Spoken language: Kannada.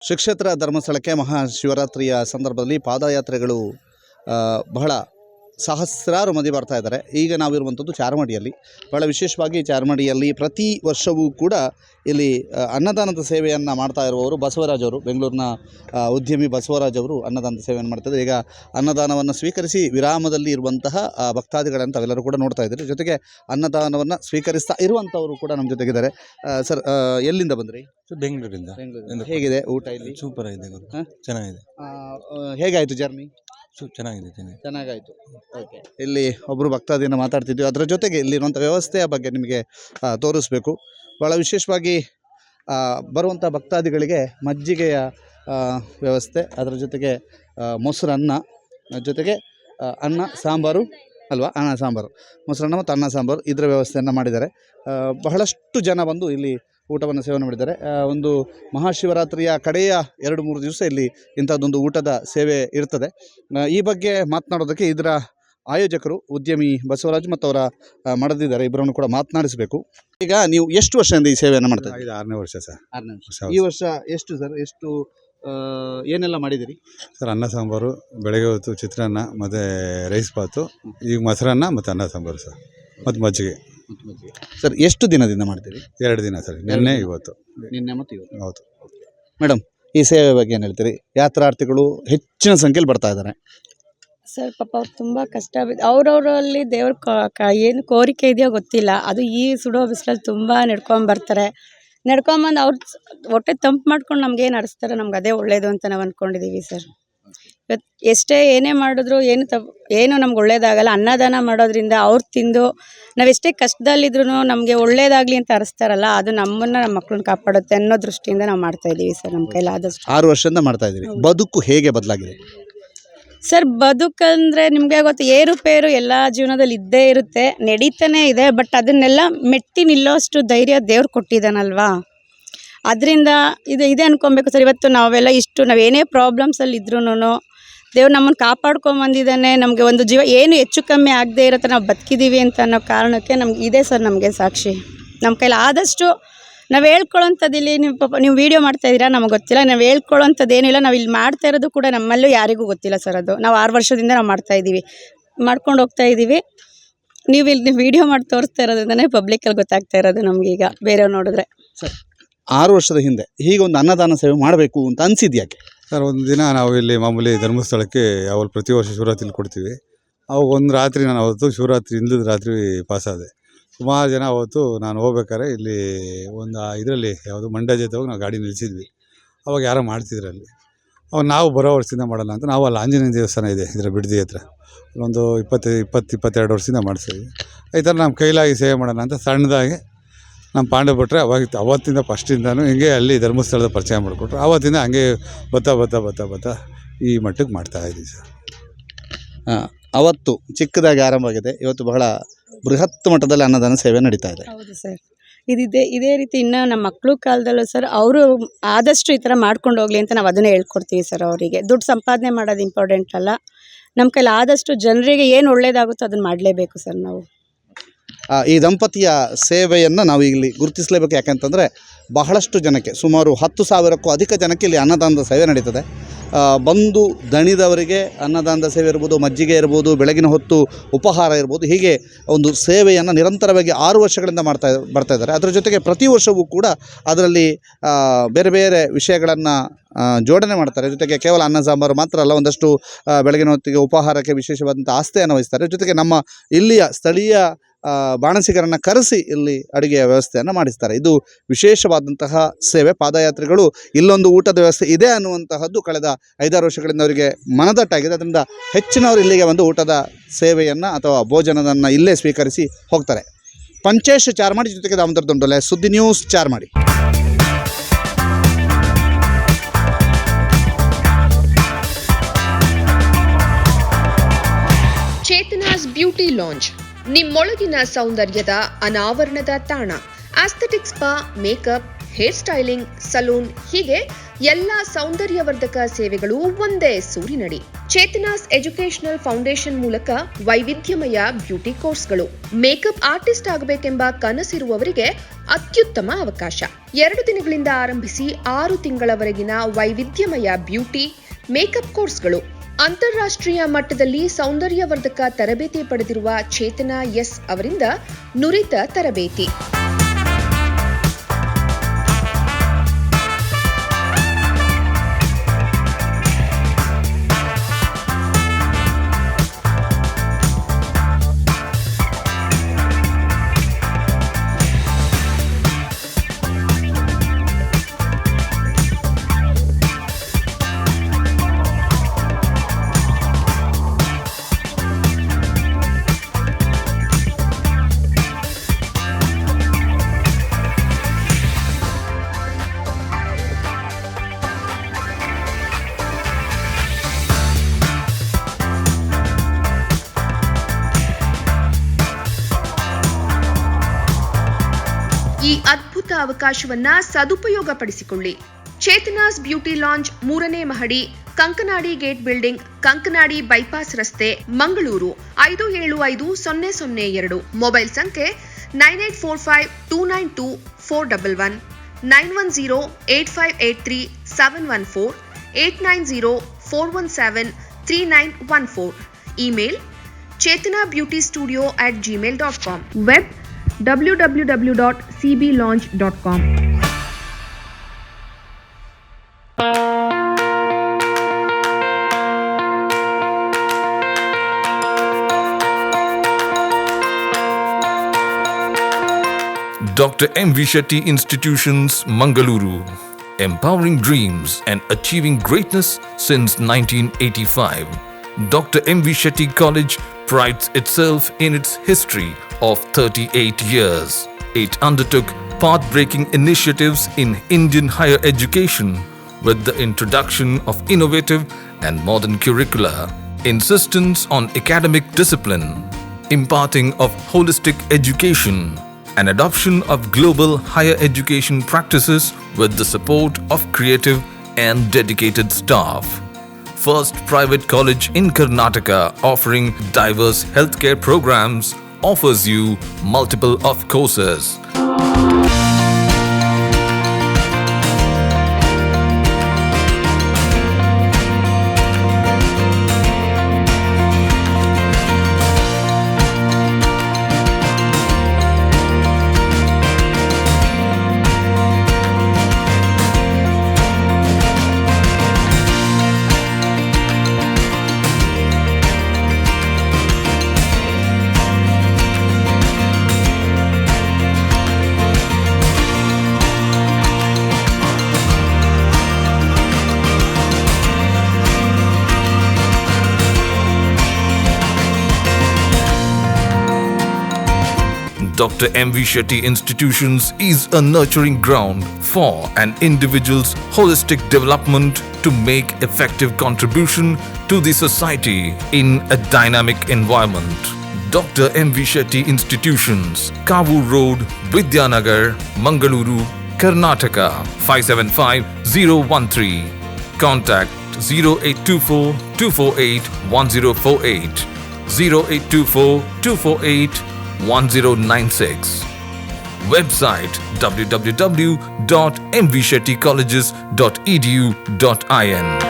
ಶ್ರೀ ಕ್ಷೇತ್ರ ಧರ್ಮಸ್ಥಳಕ್ಕೆ ಮಹಾಶಿವರಾತ್ರಿಯ ಸಂದರ್ಭದಲ್ಲಿ ಪಾದಯಾತ್ರೆಗಳು ಬಹಳ ಸಹಸ್ರಾರು ಮಂದಿ ಬರ್ತಾ ಇದ್ದಾರೆ. ಈಗ ನಾವಿರುವಂಥದ್ದು ಚಾರ್ಮಾಡಿಯಲ್ಲಿ. ಬಹಳ ವಿಶೇಷವಾಗಿ ಚಾರ್ಮಾಡಿಯಲ್ಲಿ ಪ್ರತಿ ವರ್ಷವೂ ಕೂಡ ಇಲ್ಲಿ ಅನ್ನದಾನದ ಸೇವೆಯನ್ನು ಮಾಡ್ತಾ ಇರುವವರು ಬಸವರಾಜ್ ಅವರು, ಬೆಂಗಳೂರಿನ ಉದ್ಯಮಿ ಬಸವರಾಜ್ ಅವರು ಅನ್ನದಾನದ ಸೇವೆಯನ್ನು ಮಾಡ್ತಾಯಿದ್ದಾರೆ. ಈಗ ಅನ್ನದಾನವನ್ನು ಸ್ವೀಕರಿಸಿ ವಿರಾಮದಲ್ಲಿ ಇರುವಂತಹ ಭಕ್ತಾದಿಗಳಂತ ತಾವೆಲ್ಲರೂ ಕೂಡ ನೋಡ್ತಾ ಇದ್ದಾರೆ. ಜೊತೆಗೆ ಅನ್ನದಾನವನ್ನು ಸ್ವೀಕರಿಸ್ತಾ ಇರುವಂಥವರು ಕೂಡ ನಮ್ಮ ಜೊತೆಗಿದ್ದಾರೆ. ಸರ್, ಎಲ್ಲಿಂದ ಬಂದ್ರಿ? ಬೆಂಗಳೂರಿಂದ. ಹೇಗಿದೆ ಊಟ ಇಲ್ಲಿ? ಸೂಪರ್ ಆಗಿದೆ, ಚೆನ್ನಾಗಿದೆ. ಹೇಗಾಯಿತು ಜರ್ನಿ? ಚೆನ್ನಾಗಾಯಿತು. ಓಕೆ, ಇಲ್ಲಿ ಒಬ್ಬರು ಭಕ್ತಾದಿಯನ್ನು ಮಾತಾಡ್ತಿದ್ವಿ. ಅದರ ಜೊತೆಗೆ ಇಲ್ಲಿರುವಂಥ ವ್ಯವಸ್ಥೆಯ ಬಗ್ಗೆ ನಿಮಗೆ ತೋರಿಸ್ಬೇಕು. ಭಾಳ ವಿಶೇಷವಾಗಿ ಬರುವಂಥ ಭಕ್ತಾದಿಗಳಿಗೆ ಮಜ್ಜಿಗೆಯ ವ್ಯವಸ್ಥೆ, ಅದರ ಜೊತೆಗೆ ಮೊಸರನ್ನ, ಜೊತೆಗೆ ಅನ್ನ ಸಾಂಬಾರು ಅಲ್ವಾ, ಅನ್ನ ಸಾಂಬಾರು, ಮೊಸರನ್ನ ಮತ್ತು ಅನ್ನ ಸಾಂಬಾರು, ಇದರ ವ್ಯವಸ್ಥೆಯನ್ನು ಮಾಡಿದ್ದಾರೆ. ಬಹಳಷ್ಟು ಜನ ಬಂದು ಇಲ್ಲಿ ಊಟವನ್ನು ಸೇವನೆ ಮಾಡಿದ್ದಾರೆ. ಒಂದು ಮಹಾಶಿವರಾತ್ರಿಯ ಕಡೆಯ 2-3 ದಿವಸ ಇಲ್ಲಿ ಇಂಥದ್ದೊಂದು ಊಟದ ಸೇವೆ ಇರ್ತದೆ. ಈ ಬಗ್ಗೆ ಮಾತನಾಡೋದಕ್ಕೆ ಇದರ ಆಯೋಜಕರು ಉದ್ಯಮಿ ಬಸವರಾಜ್ ಮತ್ತು ಅವರ ಮಡದಿದ್ದಾರೆ, ಇಬ್ಬರನ್ನು ಕೂಡ ಮಾತನಾಡಿಸಬೇಕು. ಈಗ ನೀವು ಎಷ್ಟು ವರ್ಷದಿಂದ ಈ ಸೇವೆಯನ್ನು ಮಾಡ್ತಾ ಇದ್ದೀರಿ? 6ನೇ ವರ್ಷ ಸರ್. 6ನೇ ವರ್ಷ. ಈ ವರ್ಷ ಎಷ್ಟು ಸರ್, ಎಷ್ಟು ಏನೆಲ್ಲ ಮಾಡಿದಿರಿ ಸರ್? ಅನ್ನ ಸಾಂಬಾರು, ಬೆಳಗ್ಗೆ ಹೊತ್ತು ಚಿತ್ರಾನ್ನ ಮತ್ತು ರೈಸ್ ಬಾತು, ಈಗ ಮೊಸರನ್ನ ಮತ್ತು ಅನ್ನ ಸಾಂಬಾರು ಸರ್, ಮತ್ತು ಮಜ್ಜಿಗೆ. ಸರ್, ಎಷ್ಟು ದಿನದಿಂದ ಮಾಡ್ತೀರಿ? 2 ದಿನ ಸರ್, ನಿನ್ನೆ ಇವತ್ತು. ನಿನ್ನೆ ಮತ್ತು ಇವತ್ತು. ಹೌದು ಮೇಡಮ್, ಈ ಸೇವೆ ಬಗ್ಗೆ ಏನು ಹೇಳ್ತೀರಿ? ಯಾತ್ರಾರ್ಥಿಗಳು ಹೆಚ್ಚಿನ ಸಂಖ್ಯೆಯಲ್ಲಿ ಬರ್ತಾ ಇದ್ದಾರೆ ಸರ್. ಪಾಪ ಅವ್ರು ತುಂಬ ಕಷ್ಟ ಅವ್ರವರಲ್ಲಿ ದೇವ್ರ ಏನು ಕೋರಿಕೆ ಇದೆಯೋ ಗೊತ್ತಿಲ್ಲ, ಅದು ಈ ಸುಡೋ ಬಿಸಿಲಲ್ಲಿ ತುಂಬ ನಡ್ಕೊಂಬರ್ತಾರೆ. ನಡ್ಕೊಂಬಂದು ಅವ್ರು ಹೊಟ್ಟೆ ತಂಪು ಮಾಡ್ಕೊಂಡು ನಮ್ಗೇನು ನಡೆಸ್ತಾರೆ, ನಮ್ಗೆ ಅದೇ ಒಳ್ಳೇದು ಅಂತ ನಾವು ಅಂದ್ಕೊಂಡಿದ್ದೀವಿ ಸರ್. ಇವತ್ತು ಎಷ್ಟೇ ಏನೇ ಮಾಡಿದ್ರು ಏನು ನಮ್ಗೆ ಒಳ್ಳೇದಾಗಲ್ಲ. ಅನ್ನದಾನ ಮಾಡೋದ್ರಿಂದ ಅವ್ರು ತಿಂದು ನಾವೆಷ್ಟೇ ಕಷ್ಟದಲ್ಲಿದ್ರೂ ನಮಗೆ ಒಳ್ಳೇದಾಗಲಿ ಅಂತ ಅರಿಸ್ತಾರಲ್ಲ, ಅದು ನಮ್ಮನ್ನು ನಮ್ಮ ಮಕ್ಕಳನ್ನ ಕಾಪಾಡುತ್ತೆ ಅನ್ನೋ ದೃಷ್ಟಿಯಿಂದ ನಾವು ಮಾಡ್ತಾಯಿದ್ದೀವಿ ಸರ್. ನಮ್ಮ ಕೈಲಾದಷ್ಟು 6 ವರ್ಷದಿಂದ ಮಾಡ್ತಾ ಇದ್ದೀವಿ. ಬದುಕು ಹೇಗೆ ಬದಲಾಗಿದೆ ಸರ್? ಬದುಕಂದರೆ ನಿಮಗೆ ಗೊತ್ತು, ಏರುಪೇರು ಎಲ್ಲ ಜೀವನದಲ್ಲಿ ಇದ್ದೇ ಇರುತ್ತೆ, ನಡೀತಾನೆ ಇದೆ. ಬಟ್ ಅದನ್ನೆಲ್ಲ ಮೆಟ್ಟಿ ನಿಲ್ಲೋಷ್ಟು ಧೈರ್ಯ ದೇವ್ರು ಕೊಟ್ಟಿದ್ದಾನಲ್ವಾ, ಅದರಿಂದ ಇದೆ ಅನ್ಕೊಬೇಕು ಸರ್. ಇವತ್ತು ನಾವೇನೇ ಪ್ರಾಬ್ಲಮ್ಸಲ್ಲಿ ಇದ್ರೂ ದೇವ್ರು ನಮ್ಮನ್ನು ಕಾಪಾಡ್ಕೊಂಬಂದಿದ್ದಾನೆ. ನಮಗೆ ಒಂದು ಜೀವ ಏನು ಹೆಚ್ಚು ಕಮ್ಮಿ ಆಗದೆ ಇರೋ ಥರ ನಾವು ಬದುಕಿದ್ದೀವಿ ಅಂತ ಅನ್ನೋ ಕಾರಣಕ್ಕೆ ನಮ್ಗೆ ಇದೆ ಸರ್, ನಮಗೆ ಸಾಕ್ಷಿ. ನಮ್ಮ ಕೈಲಿ ಆದಷ್ಟು ನಾವು ಹೇಳ್ಕೊಳ್ಳೋಂಥದ್ದು, ಇಲ್ಲಿ ನೀವು ವೀಡಿಯೋ ಮಾಡ್ತಾಯಿದ್ದೀರಾ ನಮಗೆ ಗೊತ್ತಿಲ್ಲ, ನಾವು ಹೇಳ್ಕೊಳ್ಳೋಂಥದ್ದು ಏನಿಲ್ಲ. ನಾವು ಇಲ್ಲಿ ಮಾಡ್ತಾ ಇರೋದು ಕೂಡ ನಮ್ಮಲ್ಲೂ ಯಾರಿಗೂ ಗೊತ್ತಿಲ್ಲ ಸರ್. ಅದು ನಾವು 6 ವರ್ಷದಿಂದ ನಾವು ಮಾಡ್ತಾಯಿದ್ದೀವಿ, ಮಾಡ್ಕೊಂಡು ಹೋಗ್ತಾಯಿದ್ದೀವಿ. ನೀವು ಇಲ್ಲಿ ವೀಡಿಯೋ ಮಾಡಿ ತೋರಿಸ್ತಾ ಇರೋದ್ರಿಂದನೇ ಪಬ್ಲಿಕಲ್ಲಿ ಗೊತ್ತಾಗ್ತಾ ಇರೋದು ನಮಗೀಗ, ಬೇರೆಯವ್ರು ನೋಡಿದ್ರೆ. ಸರ್, 6 ವರ್ಷದ ಹಿಂದೆ ಹೀಗೆ ಒಂದು ಅನ್ನದಾನ ಸೇವೆ ಮಾಡಬೇಕು ಅಂತ ಅನಿಸಿದ್ದು ಯಾಕೆ ಸರ್? ಒಂದು ದಿನ ನಾವು ಇಲ್ಲಿ ಮಾಮೂಲಿ ಧರ್ಮಸ್ಥಳಕ್ಕೆ ಯಾವಾಗ ಪ್ರತಿ ವರ್ಷ ಶಿವರಾತ್ರಿಲಿ ಕೊಡ್ತೀವಿ. ಅವಾಗ ಒಂದು ರಾತ್ರಿ ನಾನು ಅವತ್ತು ಶಿವರಾತ್ರಿ ಹಿಂದಿನ ರಾತ್ರಿ ಪಾಸಾದೆ. ಸುಮಾರು ಜನ ಅವತ್ತು ನಾನು ಹೋಗ್ಬೇಕಾದ್ರೆ ಇಲ್ಲಿ ಒಂದು ಇದರಲ್ಲಿ ಯಾವುದು ಮಂಡ್ಯ ಜೊತೆ ಹೋಗಿ ನಾವು ಗಾಡಿ ನಿಲ್ಲಿಸಿದ್ವಿ. ಅವಾಗ ಯಾರೋ ಮಾಡ್ತಿದ್ರಲ್ಲಿ, ಅವಾಗ ನಾವು ಬರೋ ವರ್ಷದಿಂದ ಮಾಡೋಲ್ಲ ಅಂತ ನಾವು ಅಲ್ಲಿ ಆಂಜನೇಯ ದೇವಸ್ಥಾನ ಇದೆ ಇದರ ಬಿಡದಿ ಹತ್ರ, ಒಂದು 22 ವರ್ಷದಿಂದ ಮಾಡಿಸ್ತೀವಿ. ಈ ಥರ ನಮ್ಮ ಕೈಲಾಗಿ ಸೇವೆ ಮಾಡೋಣ ಅಂತ ಸಣ್ಣದಾಗಿ ನಮ್ಮ ಪಾಂಡೆ ಭಟ್ರೆ ಅವತ್ತಿಂದ ಫಸ್ಟಿಂದನೂ ಹಿಂಗೆ ಅಲ್ಲಿ ಧರ್ಮಸ್ಥಳದ ಪರಿಚಯ ಮಾಡಿಕೊಟ್ರು. ಆವತ್ತಿಂದ ಹಂಗೆ ಬತ್ತಾ ಈ ಮಟ್ಟಕ್ಕೆ ಮಾಡ್ತಾಯಿದ್ದೀವಿ ಸರ್. ಅವತ್ತು ಚಿಕ್ಕದಾಗಿ ಆರಂಭವಾಗಿದೆ, ಇವತ್ತು ಬಹಳ ಬೃಹತ್ ಮಟ್ಟದಲ್ಲಿ ಅನ್ನದಾನ ಸೇವೆ ನಡೀತಾ ಇದೆ. ಹೌದು ಸರ್. ಇದೇ ರೀತಿ ಇನ್ನು ನಮ್ಮ ಮಕ್ಕಳು ಕಾಲದಲ್ಲೂ ಸರ್ ಅವರು ಆದಷ್ಟು ಈ ಥರ ಮಾಡ್ಕೊಂಡು ಹೋಗಲಿ ಅಂತ ನಾವು ಅದನ್ನೇ ಹೇಳ್ಕೊಡ್ತೀವಿ ಸರ್. ಅವರಿಗೆ ದುಡ್ಡು ಸಂಪಾದನೆ ಮಾಡೋದು ಇಂಪಾರ್ಟೆಂಟ್ ಅಲ್ಲ, ನಮ್ಮ ಕೈಲಿ ಆದಷ್ಟು ಜನರಿಗೆ ಏನು ಒಳ್ಳೇದಾಗುತ್ತೋ ಅದನ್ನು ಮಾಡಲೇಬೇಕು ಸರ್ ನಾವು. ಈ ದಂಪತಿಯ ಸೇವೆಯನ್ನು ನಾವು ಇಲ್ಲಿ ಗುರುತಿಸಲೇಬೇಕು. ಯಾಕೆಂತಂದರೆ ಬಹಳಷ್ಟು ಜನಕ್ಕೆ, ಸುಮಾರು 10,000ಕ್ಕೂ ಅಧಿಕ ಜನಕ್ಕೆ ಇಲ್ಲಿ ಅನ್ನದಾನದ ಸೇವೆ ನಡೀತದೆ. ಬಂದು ದಣಿದವರಿಗೆ ಅನ್ನದಾನದ ಸೇವೆ ಇರ್ಬೋದು, ಮಜ್ಜಿಗೆ ಇರ್ಬೋದು, ಬೆಳಗಿನ ಹೊತ್ತು ಉಪಹಾರ ಇರ್ಬೋದು, ಹೀಗೆ ಒಂದು ಸೇವೆಯನ್ನು ನಿರಂತರವಾಗಿ 6 ವರ್ಷಗಳಿಂದ ಬರ್ತಾ ಇದ್ದಾರೆ. ಅದರ ಜೊತೆಗೆ ಪ್ರತಿ ವರ್ಷವೂ ಕೂಡ ಅದರಲ್ಲಿ ಬೇರೆ ಬೇರೆ ವಿಷಯಗಳನ್ನು ಜೋಡಣೆ ಮಾಡ್ತಾರೆ. ಜೊತೆಗೆ ಕೇವಲ ಅನ್ನ ಸಾಂಬಾರು ಮಾತ್ರ ಅಲ್ಲ, ಒಂದಷ್ಟು ಬೆಳಗಿನ ಹೊತ್ತಿಗೆ ಉಪಹಾರಕ್ಕೆ ವಿಶೇಷವಾದಂಥ ಆಸ್ಥೆಯನ್ನು ವಹಿಸ್ತಾರೆ. ಜೊತೆಗೆ ನಮ್ಮ ಇಲ್ಲಿಯ ಸ್ಥಳೀಯ ಬಾಣಸಿಗರನ್ನು ಕರೆಸಿ ಇಲ್ಲಿ ಅಡುಗೆಯ ವ್ಯವಸ್ಥೆಯನ್ನು ಮಾಡಿಸ್ತಾರೆ. ಇದು ವಿಶೇಷವಾದಂತಹ ಸೇವೆ. ಪಾದಯಾತ್ರಿಗಳು ಇಲ್ಲೊಂದು ಊಟದ ವ್ಯವಸ್ಥೆ ಇದೆ ಅನ್ನುವಂತಹದ್ದು ಕಳೆದ 5-6 ವರ್ಷಗಳಿಂದ ಅವರಿಗೆ ಮನದಟ್ಟಾಗಿದೆ. ಅದರಿಂದ ಹೆಚ್ಚಿನವರು ಇಲ್ಲಿಗೆ ಒಂದು ಊಟದ ಸೇವೆಯನ್ನು ಅಥವಾ ಭೋಜನವನ್ನು ಇಲ್ಲೇ ಸ್ವೀಕರಿಸಿ ಹೋಗ್ತಾರೆ. ಪಂಚೇಶ್ ಚಾರ್ಮಾಡಿ ಜೊತೆಗೆ ದಾಮೋದರ ದೊಂಡೊಲೆ, ಸುದ್ದಿ news Charmadi. Chetana's beauty lounge, ನಿಮ್ಮೊಳಗಿನ ಸೌಂದರ್ಯದ ಅನಾವರಣದ ತಾಣ. Aesthetic spa, makeup, hair styling, salon, ಹೀಗೆ ಎಲ್ಲ ಸೌಂದರ್ಯವರ್ಧಕ ಸೇವೆಗಳು ಒಂದೇ ಸೂರಿನಡಿ. ಚೇತನಾಸ್ ಎಜುಕೇಶನಲ್ ಫೌಂಡೇಶನ್ ಮೂಲಕ ವೈವಿಧ್ಯಮಯ ಬ್ಯೂಟಿ ಕೋರ್ಸ್ಗಳು. ಮೇಕಪ್ ಆರ್ಟಿಸ್ಟ್ ಆಗಬೇಕೆಂಬ ಕನಸಿರುವವರಿಗೆ ಅತ್ಯುತ್ತಮ ಅವಕಾಶ. 2 ದಿನಗಳಿಂದ ಆರಂಭಿಸಿ 6 ತಿಂಗಳವರೆಗಿನ ವೈವಿಧ್ಯಮಯ ಬ್ಯೂಟಿ ಮೇಕಪ್ ಕೋರ್ಸ್ಗಳು. ಅಂತಾರಾಷ್ಟ್ರೀಯ ಮಟ್ಟದಲ್ಲಿ ಸೌಂದರ್ಯವರ್ಧಕ ತರಬೇತಿ ಪಡೆದಿರುವ ಚೇತನಾ ಎಸ್ ಅವರಿಂದ ನುರಿತ ತರಬೇತಿ. ಈ ಅದ್ಭುತ ಅವಕಾಶವನ್ನ ಸದುಪಯೋಗಪಡಿಸಿಕೊಳ್ಳಿ. ಚೇತನಾಸ್ ಬ್ಯೂಟಿ ಲಾಂಜ್ 3ನೇ ಮಹಡಿ, Kankanadi gate building, Kankanadi bypass ರಸ್ತೆ, ಮಂಗಳೂರು 575002. ಮೊಬೈಲ್ ಸಂಖ್ಯೆ 9845292411, 9108583714, 8904173914. Email chetanabeautystudio@gmail.com. Web www.cblaunch.com. Dr. M.V. Shetty Institutions, Mangaluru. Empowering dreams and achieving greatness since 1985. Dr. M.V. Shetty College prides itself in its history of 38 years. It undertook path-breaking initiatives in Indian higher education with the introduction of innovative and modern curricula, insistence on academic discipline, imparting of holistic education, and adoption of global higher education practices with the support of creative and dedicated staff. First private college in Karnataka offering diverse healthcare programs, offers you multiple of courses. Dr. M.V. Shetty Institutions is a nurturing ground for an individual's holistic development to make effective contribution to the society in a dynamic environment. Dr. M.V. Shetty Institutions, Kavur Road, Vidyanagar, Mangaluru, Karnataka 575013. Contact 0824 248 1048, 0824 248 1096. Website www.mvshettycolleges.edu.in.